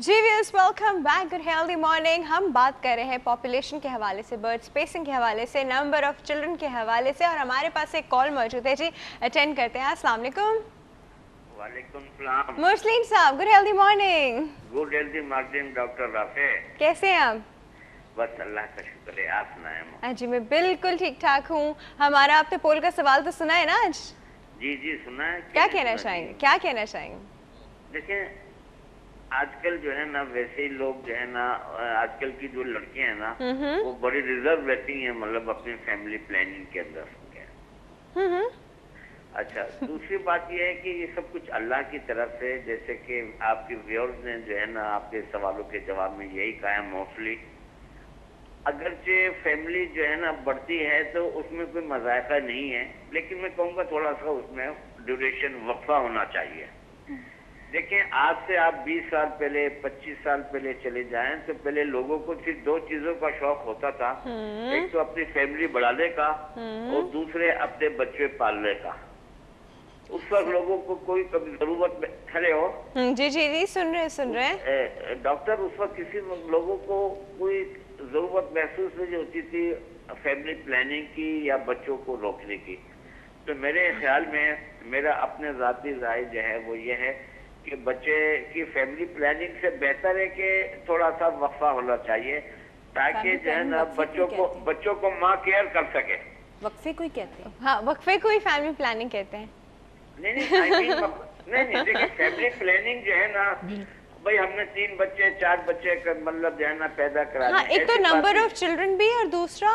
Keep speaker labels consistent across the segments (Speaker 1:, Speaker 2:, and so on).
Speaker 1: जी viewers, welcome back. Good healthy morning. हम बात कर रहे हैं पॉपुलेशन के हवाले से, बर्थ स्पेसिंग के हवाले से, नंबर ऑफ चिल्ड्रन के हवाले से, और हमारे पास एक कॉल मौजूद है। जी अटेंड करते हैं। अस्सलाम वालेकुम।
Speaker 2: वालेकुम सलाम।
Speaker 1: मुरसलीन साहब, good healthy morning.
Speaker 2: Good healthy morning doctor Rafe.
Speaker 1: कैसे हैं आप?
Speaker 2: बस अल्लाह का शुक्र है, आप सुनाएं।
Speaker 1: हाँ जी, मैं बिल्कुल ठीक ठाक हूँ। हमारा आपने पोल का सवाल तो सुना है ना आज?
Speaker 2: जी जी सुना है।
Speaker 1: क्या कहना चाहेंगे? क्या कहना चाहेंगे?
Speaker 2: देखिए, आजकल जो है ना, वैसे ही लोग जो है ना, आजकल की जो लड़कियां हैं ना, वो बड़ी रिजर्व रहती हैं, मतलब अपनी फैमिली प्लानिंग के अंदर। अच्छा, दूसरी बात यह है कि ये सब कुछ अल्लाह की तरफ से, जैसे कि आपके व्यूअर्स ने जो है ना आपके सवालों के जवाब में यही कहा है, मोस्टली अगरचे फैमिली जो है ना बढ़ती है तो उसमें कोई मजायका नहीं है, लेकिन मैं कहूँगा थोड़ा सा उसमें ड्यूरेशन वक्फा होना चाहिए। देखिए, आज से आप 20 साल पहले, 25 साल पहले चले जाएं तो पहले लोगों को सिर्फ दो चीजों का शौक होता था। एक तो अपनी फैमिली बढ़ाने का और दूसरे अपने बच्चे पालने का। उस वक्त लोगों को कोई कभी जरूरत में खड़े हो।
Speaker 1: जी जी जी, सुन रहे हैं
Speaker 2: डॉक्टर, उस वक्त किसी लोगों को कोई जरूरत महसूस नहीं होती थी फैमिली प्लानिंग की या बच्चों को रोकने की। तो मेरे ख्याल में मेरा अपने जाती राय जो है वो ये है कि बच्चे की फैमिली प्लानिंग से बेहतर है कि थोड़ा सा वक्फा होना चाहिए, ताकि जो है ना बच्चों को माँ केयर कर सके।
Speaker 3: वक्फे को ही कहते हैं।
Speaker 1: हाँ, वक्फे को ही फैमिली प्लानिंग कहते हैं।
Speaker 2: नहीं, देखिए, फैमिली प्लानिंग जो है ना, भाई हमने 3 बच्चे 4 बच्चे मतलब जो है ना पैदा करा।
Speaker 1: हाँ, एक तो नंबर ऑफ चिल्ड्रन भी, और दूसरा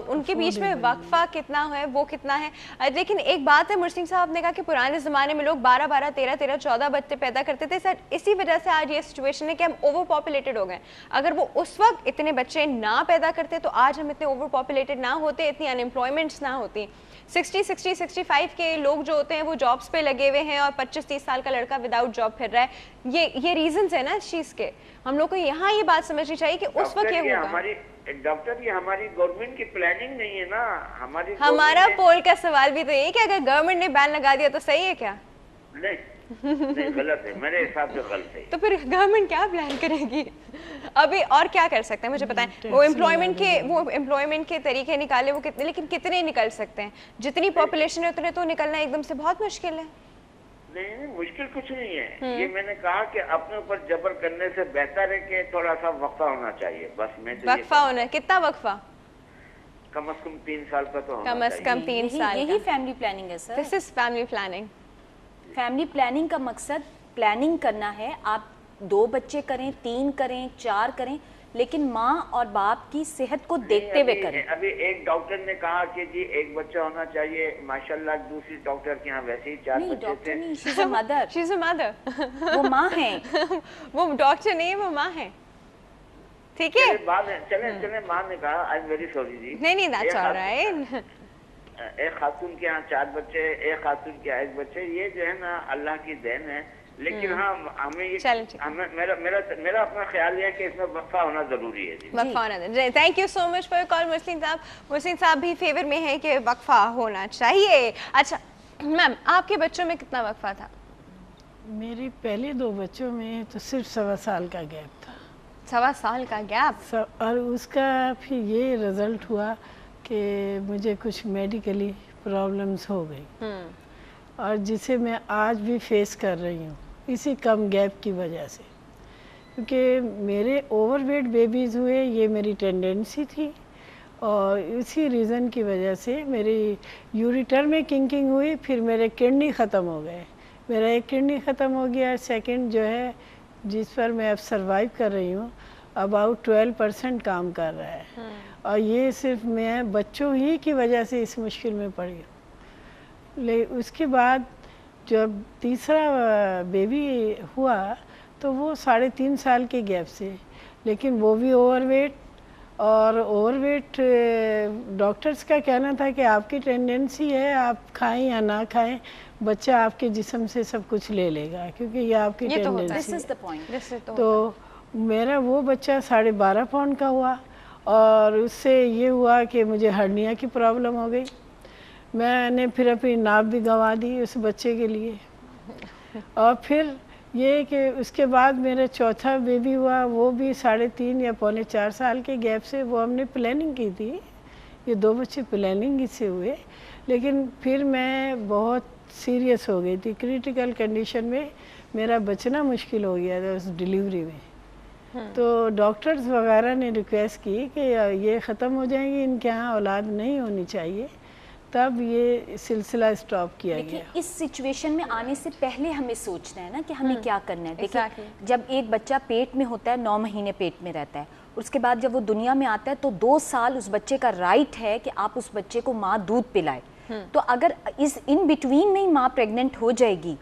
Speaker 1: उनके बीच में वक्फा कितना है, वो कितना है। लेकिन एक बात है, मुरसिंह साहब ने कहा कि पुराने ज़माने में लोग 12-12, 13-13, 14 बच्चे पैदा करते थे। सर, इसी वजह से आज ये सिचुएशन है कि हम ओवर पॉपुलेटेड हो गए। अगर वो उस वक्त इतने बच्चे ना पैदा करते तो आज हम इतने ओवर पॉपुलेटेड ना होते, इतनी अनएम्प्लॉयमेंट्स ना होती। 60-65 के लोग जो होते हैं वो जॉब्स पे लगे हुए हैं, और 25-30 साल का लड़का विदाउट जॉब फिर रहा है। ये रीजंस है ना इस चीज के। हम लोग को यहाँ ये बात समझनी चाहिए कि उस वक्त ये होगा।
Speaker 2: डॉक्टर, ये हमारी गवर्नमेंट की प्लानिंग नहीं है ना।
Speaker 1: हमारा पोल का सवाल भी तो यही कि अगर गवर्नमेंट ने बैन लगा दिया तो सही है क्या?
Speaker 2: नहीं, गलत है, मेरे हिसाब से गलत है।
Speaker 1: तो फिर गवर्नमेंट क्या प्लान करेगी अभी, और क्या कर सकते हैं मुझे बताएं। वो एम्प्लॉयमेंट के तरीके निकाले, वो कितने, लेकिन कितने निकल सकते हैं? जितनी पॉपुलेशन है उतने तो निकलना एकदम से बहुत मुश्किल है।
Speaker 2: नहीं, मुश्किल कुछ नहीं है। ये मैंने कहा कि अपने ऊपर जबर करने से बेहतर है कि थोड़ा सा वक्फा होना चाहिए। बस मैं तो
Speaker 1: वक्फा होना, कितना वक्फा?
Speaker 2: कम से कम 3 साल का तो होना
Speaker 1: कम से कम 3 साल।
Speaker 3: यही फैमिली प्लानिंग है sir.
Speaker 1: This is family planning.
Speaker 3: Family planning का मकसद प्लानिंग करना है। आप 2 बच्चे करें, 3 करें, 4 करें, लेकिन माँ और बाप की सेहत को देखते हुए करें।
Speaker 2: अभी एक डॉक्टर ने कहा कि जी 1 बच्चा होना चाहिए, माशाल्लाह। दूसरी डॉक्टर के यहाँ वैसे ही 4 बच्चे थे।
Speaker 3: डॉक्टर नहीं, she is a mother.
Speaker 1: She is a mother.
Speaker 3: वो माँ है।
Speaker 1: वो डॉक्टर नहीं है, वो माँ है। ठीक है,
Speaker 2: चले माँ ने कहा, आई एम वेरी सॉरी जी।
Speaker 1: नहीं, दैट्स ऑलराइट।
Speaker 2: एक खातून के यहाँ 4 बच्चे, एक खातून के यहाँ 1 बच्चे, ये जो है ना अल्लाह की देन है। लेकिन हाँ, हमें ये मेरा अपना ख्याल है कि इसमें वक्फा होना जरूरी है जी।
Speaker 1: वक्फा होना। Thank you so much for call Mursaleen साहब। मुरसलीन साहब भी फेवर में है कि वक्फा होना चाहिए। अच्छा मैम, आपके बच्चों में कितना वक्फा था?
Speaker 4: मेरी पहले 2 बच्चों में तो सिर्फ 1.25 साल का गैप था।
Speaker 1: 1.25 साल का गैप?
Speaker 4: और उसका फिर ये रिजल्ट हुआ कि मुझे कुछ मेडिकली प्रॉब्लम्स हो गई, और जिसे मैं आज भी फेस कर रही हूँ इसी कम गैप की वजह से। क्योंकि मेरे ओवरवेट बेबीज़ हुए, ये मेरी टेंडेंसी थी, और इसी रीज़न की वजह से मेरी यूरिटर में किंकिंग हुई। फिर मेरे किडनी ख़त्म हो गए। मेरा एक किडनी ख़त्म हो गया, सेकंड जो है जिस पर मैं अब सर्वाइव कर रही हूँ, अबाउट 12% काम कर रहा है। और ये सिर्फ मैं बच्चों ही की वजह से इस मुश्किल में पड़ी हूँ। उसके बाद जब तीसरा बेबी हुआ तो वो 3.5 साल के गैप से, लेकिन वो भी ओवरवेट। और ओवरवेट डॉक्टर्स का कहना था कि आपकी टेंडेंसी है, आप खाएं या ना खाएं, बच्चा आपके जिस्म से सब कुछ ले लेगा, क्योंकि ये आपकी टेंडेंसी है। तो मेरा वो बच्चा 12.5 पाउंड का हुआ, और उससे ये हुआ कि मुझे हर्निया की प्रॉब्लम हो गई। मैंने फिर अपनी नाप भी गंवा दी उस बच्चे के लिए। और फिर یہ کہ اس کے بعد میرا چوتھا بیبی ہوا, وہ بھی 3.5 یا 4.25 سال کے گیپ سے, وہ ہم نے پلاننگ کی تھی. یہ 2 بچے پلاننگ سے ہوئے, لیکن پھر میں بہت سیریس ہو گئی تھی. کریٹیکل کنڈیشن میں میرا بچنا مشکل ہو گیا تھا اس ڈیلیوری میں. تو ڈاکٹرز وغیرہ نے ریکویسٹ کی کہ یہ ختم ہو جائیں گی, ان کے ہاں اولاد نہیں ہونی چاہیے, تب یہ سلسلہ اسٹاپ کیا گیا.
Speaker 3: اس سچویشن میں آنے سے پہلے ہمیں سوچنا ہے نا کہ ہمیں کیا کرنا ہے. دیکھیں جب ایک بچہ پیٹ میں ہوتا ہے, 9 مہینے پیٹ میں رہتا ہے, اس کے بعد جب وہ دنیا میں آتا ہے تو 2 سال اس بچے کا رائٹ ہے کہ آپ اس بچے کو ماں دودھ پلائے. تو اگر اس ان بٹوین میں ہی ماں پریگننٹ ہو جائے گی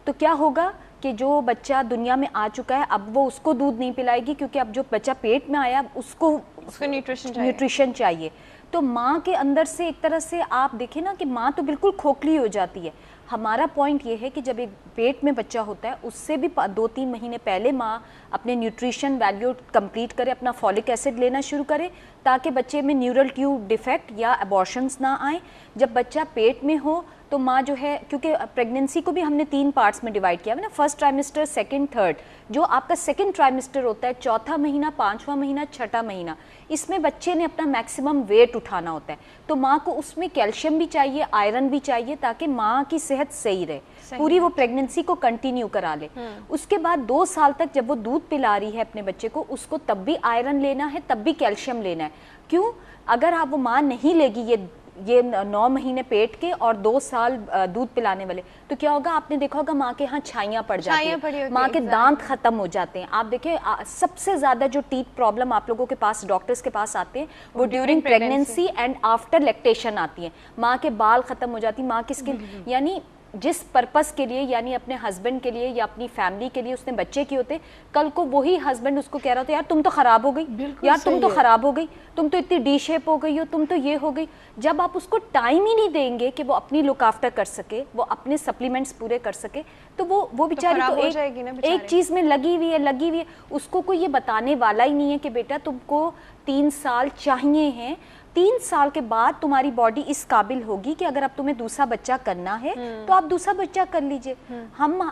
Speaker 3: تو کیا ہوگا کہ جو بچہ دنیا میں آ چکا ہے اب وہ اس کو دودھ نہیں پلائے گی, کیونکہ اب جو بچہ پیٹ میں آیا اس کو نیوٹریشن چاہیے. تو ماں کے اندر سے ایک طرح سے آپ دیکھیں نا کہ ماں تو بالکل کھوکھلی ہو جاتی ہے. ہمارا پوائنٹ یہ ہے کہ جب ایک پیٹ میں بچہ ہوتا ہے اس سے بھی 2-3 مہینے پہلے ماں اپنے نیوٹریشن ویلیو کمپلیٹ کرے, اپنا فولک ایسڈ لینا شروع کرے تاکہ بچے میں نیورل ٹیوب ڈیفیکٹ یا ابارشنز نہ آئیں. جب بچہ پیٹ میں ہو تو ماں جو ہے, کیونکہ پریگننسی کو بھی ہم نے 3 پارٹس میں ڈیوائڈ کیا ہے نا, فرسٹ ٹرائمسٹر, سیکنڈ, تھرڈ. جو آپ کا سیکنڈ ٹرائمسٹر ہوتا ہے, چوتھا مہینہ, 5واں مہینہ, 6واں مہینہ, اس میں بچے نے اپنا میکسیمم ویٹ اٹھانا ہوتا ہے. تو ماں کو اس میں کیلشیم بھی چاہیے, آئرن بھی چاہیے تاکہ ماں کی صحت صحیح رہے, پوری وہ پریگننسی کو کنٹینیو کرا لے. اس کے بعد 2 سال تک جب وہ دودھ پلا رہی ہے اپنے بچے کو, اس کو تب بھی آئرن لینا ہے, تب بھی کیلشیم لینا ہے. کیوں؟ اگر آپ وہ ماں نہیں لے گی یہ 9 مہینے پیٹ کے اور 2 سال دودھ پلانے والے, تو کیا ہوگا؟ آپ نے دیکھا ہوگا ماں کے ہاں چھائیاں پڑ جاتی ہیں, ماں کے دانت ختم ہو جاتے ہیں. آپ دیکھیں سب سے زیادہ جو ٹیتھ پرابلم آپ لوگوں کے پاس ڈاکٹرز کے پاس آتے ہیں وہ during pregnancy and after lactation آتی ہیں. ماں کے بال ختم ہو جاتی, ماں کی اسکن, یعنی جس پرپس کے لیے, یعنی اپنے ہسبینڈ کے لیے یا اپنی فیملی کے لیے اس نے بچے کیے ہوتے, کل کو وہی ہسبینڈ اس کو کہہ رہا تھا یار تم تو خراب ہو گئی, یار تم تو خراب ہو گئی, تم تو اتنی ڈی شیپ ہو گئی ہو, تم تو یہ ہو گئی. جب آپ اس کو ٹائم ہی نہیں دیں گے کہ وہ اپنی لک آفٹر کر سکے, وہ اپنے سپلیمنٹس پورے کر سکے, تو وہ بیچاری تو ایک چیز میں لگی ہوئی ہے. اس کو کوئی یہ بتانے والا ہی نہیں ہے کہ بیٹا تم کو 3 سال چاہیے ہیں, 3 سال کے بعد تمہاری باڈی اس قابل ہوگی کہ اگر اب تمہیں دوسرا بچہ کرنا ہے تو آپ دوسرا بچہ کر لیجئے. ہم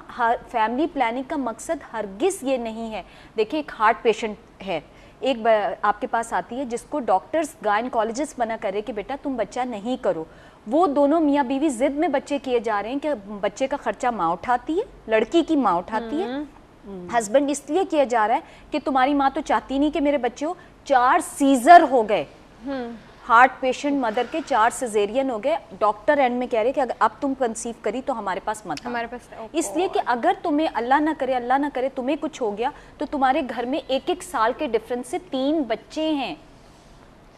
Speaker 3: فیملی پلاننگ کا مقصد ہرگز یہ نہیں ہے. دیکھیں ایک ہارٹ پیشنٹ ہے, ایک آپ کے پاس آتی ہے جس کو ڈاکٹرز گائنکالوجسٹ منع کرے کہ بیٹا تم بچہ نہیں کرو. وہ دونوں میاں بیوی ضد میں بچے کیے جا رہے ہیں کہ بچے کا خرچہ ماں اٹھاتی ہے, لڑکی کی ماں اٹھاتی ہے. ہسبینڈ اس لیے کیا جا رہا ہے کہ تمہاری ماں تو چاہتی نہیں کہ میرے بچے ہو. 4 سیزر ہو گئے, ہارٹ پیشنٹ مدر کے 4 سیزیرین ہو گئے. ڈاکٹر اینڈ میں کہہ رہے کہ اگر اب تم کنسیو کری تو ہمارے پاس مت, اس لیے کہ اگر تمہیں اللہ نہ کرے تمہیں کچھ ہو گیا تو تمہارے گھر میں 1 سال کے ڈفرنس سے 3 بچے ہیں.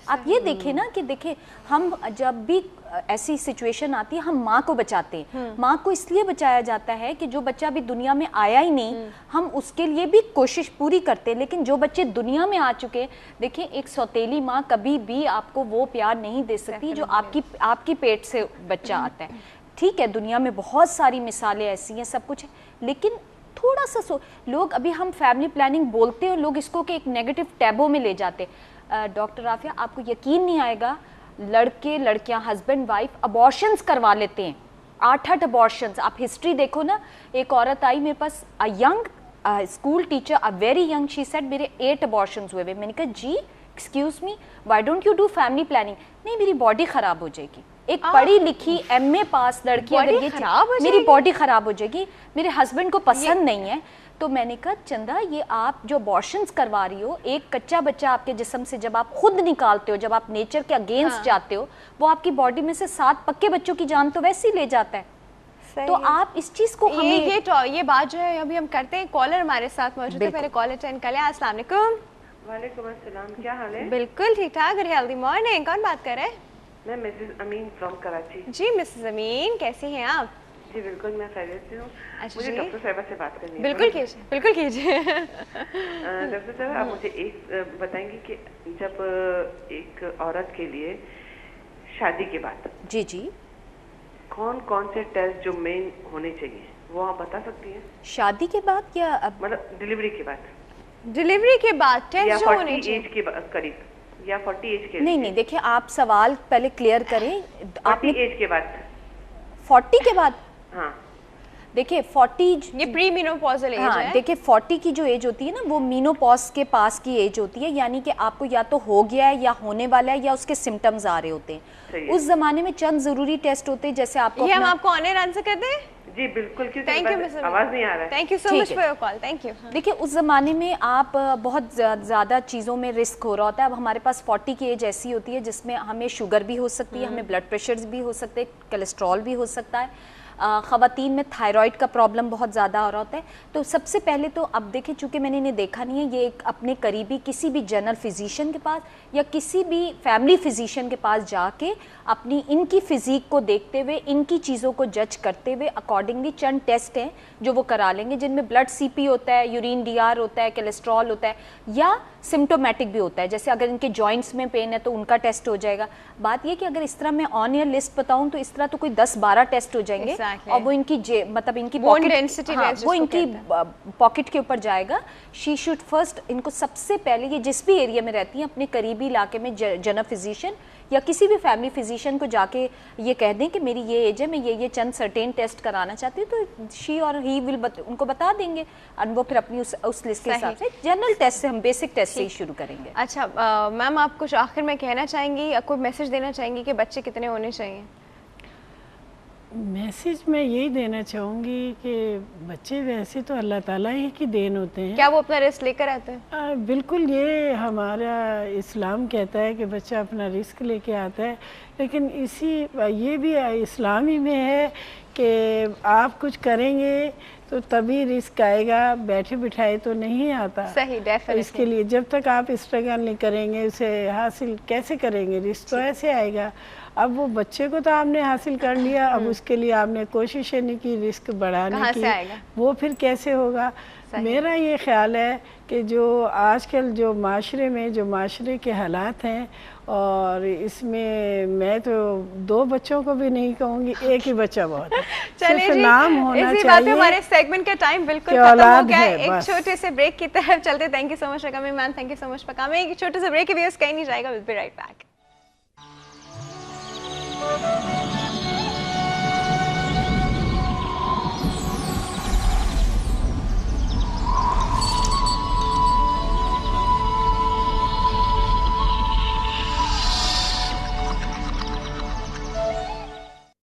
Speaker 3: آپ یہ دیکھیں نا کہ دیکھیں ہم جب بھی ایسی سچویشن آتی ہے ہم ماں کو بچاتے ہیں. ماں کو اس لیے بچایا جاتا ہے کہ جو بچہ ابھی دنیا میں آیا ہی نہیں ہم اس کے لیے بھی کوشش پوری کرتے ہیں, لیکن جو بچے دنیا میں آ چکے, دیکھیں ایک سوتیلی ماں کبھی بھی آپ کو وہ پیار نہیں دے سکتی جو آپ کی پیٹ سے بچہ آتا ہے. ٹھیک ہے دنیا میں بہت ساری مثالیں ایسی ہیں, سب کچھ ہے, لیکن تھوڑا سا لوگ ابھی ہم فیملی پلاننگ بولتے ہیں, لوگ اس کو کہ ایک نیگیٹو ٹیبو میں لے جاتے. ڈاکٹر رافیہ آپ کو یقین نہیں آئے گا, لڑکے لڑکیاں ہسبینڈ وائف ابارشنز کروا لیتے ہیں, 8 ابارشنز. آپ ہسٹری دیکھو نا, ایک عورت آئی میرے پاس, young school teacher, very young, she said میرے 8 ابارشنز ہوئے. میں نے کہا جی excuse me why don't you do family planning? نہیں میری باڈی خراب ہو جائے گی. ایک پڑھی لکھی ایم اے پاس لڑکی اگر یہ میری باڈی خراب ہو جائے گی, میرے ہسبینڈ کو پسند نہیں ہے. تو میں نے کہا چندہ یہ آپ جو ابارشنز کروا رہی ہو, ایک کچا بچہ آپ کے جسم سے جب آپ خود نکالتے ہو, جب آپ نیچر کے اگینسٹ جاتے ہو, وہ آپ کی باڈی میں سے 7 پکے بچوں کی جان تو ویسے ہی لے جاتا ہے. تو آپ اس چیز کو
Speaker 1: یہ بات جو ہے ابھی ہم کرتے ہیں. کالر ہمارے ساتھ موجود ہے, پہلے کالر اٹینڈ کر لیں. السلام علیکم.
Speaker 5: وعلیکم السلام, کیا حال ہے؟
Speaker 1: بالکل ٹھیک ٹھاک, ویری ہیلدی مارننگ. کون بات کر رہے ہیں؟
Speaker 5: میں مسز امین فرام کراچی.
Speaker 1: جی مسز امین کیسی ہیں آپ؟
Speaker 5: جی بالکل میں خیریت سے ہوں. مجھے ڈاکٹر صاحبہ سے بات کرنی ہے.
Speaker 1: بالکل کیجیے, بالکل کیجیے.
Speaker 5: ڈاکٹر صاحب آپ مجھے ایک بتائیں گے کہ جب ایک عورت کے لیے شادی کے بعد
Speaker 3: جی
Speaker 5: کون کون سے ٹیسٹ جو مین ہونے چاہیے وہ آپ بتا سکتی ہیں؟
Speaker 3: شادی کے بعد یا
Speaker 5: مطلب ڈیلیوری کے بعد؟
Speaker 1: ڈیلیوری کے بعد ٹیسٹ جو ہونے
Speaker 5: چاہیے, 40 ایج کے قریب یا 40 ایج کے؟
Speaker 3: نہیں دیکھیں آپ سوال پہلے کلیئر کریں.
Speaker 5: 40 ایج کے بعد.
Speaker 3: 40 کے بعد؟
Speaker 5: ہاں
Speaker 3: देखिए 40
Speaker 1: ये प्री मेनोपॉजल एज
Speaker 3: हाँ,
Speaker 1: है।
Speaker 3: देखिए 40 की जो एज होती है ना वो मीनोपॉज के पास की एज होती है, यानी कि आपको या तो हो गया है या होने वाला है या उसके सिम्टम्स आ रहे होते हैं। उस जमाने में चंद जरूरी टेस्ट होते हैं, जैसे आपको
Speaker 1: ये हम आपको ऑनर आंसर कर दें?
Speaker 5: जी बिल्कुल, क्योंकि
Speaker 1: थैंक यू
Speaker 5: मेरे
Speaker 1: मिस
Speaker 5: पास आवाज नहीं आ रहा है।
Speaker 1: थैंक यू सो
Speaker 3: ठीक
Speaker 1: मच
Speaker 3: है।
Speaker 1: For your call, thank you.
Speaker 3: देखिए उस ज़माने में आप बहुत ज़्यादा चीज़ों में रिस्क हो रहा होता है। अब हमारे पास 40 की एज ऐसी होती है जिसमें हमें शुगर भी हो सकती है, हमें ब्लड प्रेशर भी हो सकते हैं, कोलेस्ट्रॉल भी हो सकता है, ख़वातीन में थायराइड का प्रॉब्लम बहुत ज़्यादा हो रहा होता है। तो सबसे पहले तो अब देखें, चूँकि मैंने इन्हें देखा नहीं है, ये एक अपने करीबी किसी भी जनरल फिजिशियन के पास या किसी भी फैमिली फिजिशियन के पास जाके अपनी इनकी फ़िज़ीक को देखते हुए, इनकी चीज़ों को जज करते हुए अकॉर्डिंगली चंद टेस्ट हैं जो वो करा लेंगे, जिनमें ब्लड सीपी होता है, यूरिन डीआर होता है, कोलेस्ट्रॉल होता है, या सिम्टोमेटिक भी होता है। जैसे अगर इनके जॉइंट्स में पेन है तो उनका टेस्ट हो जाएगा। बात ये कि अगर इस तरह मैं ऑन ईयर लिस्ट बताऊं तो इस तरह तो कोई 10-12 टेस्ट हो जाएंगे।
Speaker 1: Exactly.
Speaker 3: और वो इनकी मतलब इनकी
Speaker 1: Bone
Speaker 3: pocket-
Speaker 1: density
Speaker 3: हाँ,
Speaker 1: test
Speaker 3: वो
Speaker 1: जिसको
Speaker 3: इनकी पॉकेट के ऊपर जाएगा। शी शुड फर्स्ट, इनको सबसे पहले, ये जिस भी एरिया में रहती हैं अपने करीबी इलाके में जनरल फिजिशियन या किसी भी फैमिली फिजिशियन को जाके ये कह दें कि मेरी ये एज है, मैं ये चंद सर्टेन टेस्ट कराना चाहती हूँ, तो शी और ही विल उनको बता देंगे और वो फिर अपनी उस लिस्ट के हिसाब से जनरल टेस्ट से, हम बेसिक टेस्ट से ही शुरू करेंगे।
Speaker 1: अच्छा मैम, आप कुछ आखिर में कहना चाहेंगी या कोई मैसेज देना चाहेंगी कि बच्चे कितने होने चाहिए?
Speaker 4: मैसेज मैं यही देना चाहूँगी कि बच्चे वैसे तो अल्लाह ताला ही की देन होते हैं।
Speaker 1: क्या वो अपना रिस्क लेकर आते हैं?
Speaker 4: बिल्कुल, ये हमारा इस्लाम कहता है कि बच्चा अपना रिस्क लेके आता है, लेकिन ये भी इस्लाम ही में है कि आप कुछ करेंगे तो तभी रिस्क आएगा, बैठे बिठाए तो नहीं आता।
Speaker 1: सही, डेफिनेटली।
Speaker 4: इसके लिए जब तक आप स्ट्रगल नहीं करेंगे, उसे हासिल कैसे करेंगे? रिस्क तो ऐसे आएगा। अब वो बच्चे को तो आपने हासिल कर लिया, अब उसके लिए आपने कोशिशें नहीं की रिस्क बढ़ाने की, वो फिर कैसे होगा? मेरा ये ख्याल है कि जो आजकल जो माशरे के हालात हैं, और इसमें मैं तो 2 बच्चों को भी नहीं कहूँगी, एक ही बच्चा बहुत है।
Speaker 1: चलिए जी,
Speaker 4: नाम होना
Speaker 1: इसी बात पे
Speaker 4: चाहिए।
Speaker 1: हमारे सेगमेंट का टाइम बिल्कुल
Speaker 4: कि
Speaker 1: खत्म हो
Speaker 4: औलाद
Speaker 1: गया है।
Speaker 4: है,
Speaker 1: एक
Speaker 4: बस।
Speaker 1: छोटे से ब्रेक की तरफ चलते। Thank you so much coming ma'am, thank you so much for coming. एक छोटे से ब्रेक के व्यूअर्स कहीं नहीं जाएगा, विल बी राइट बैक।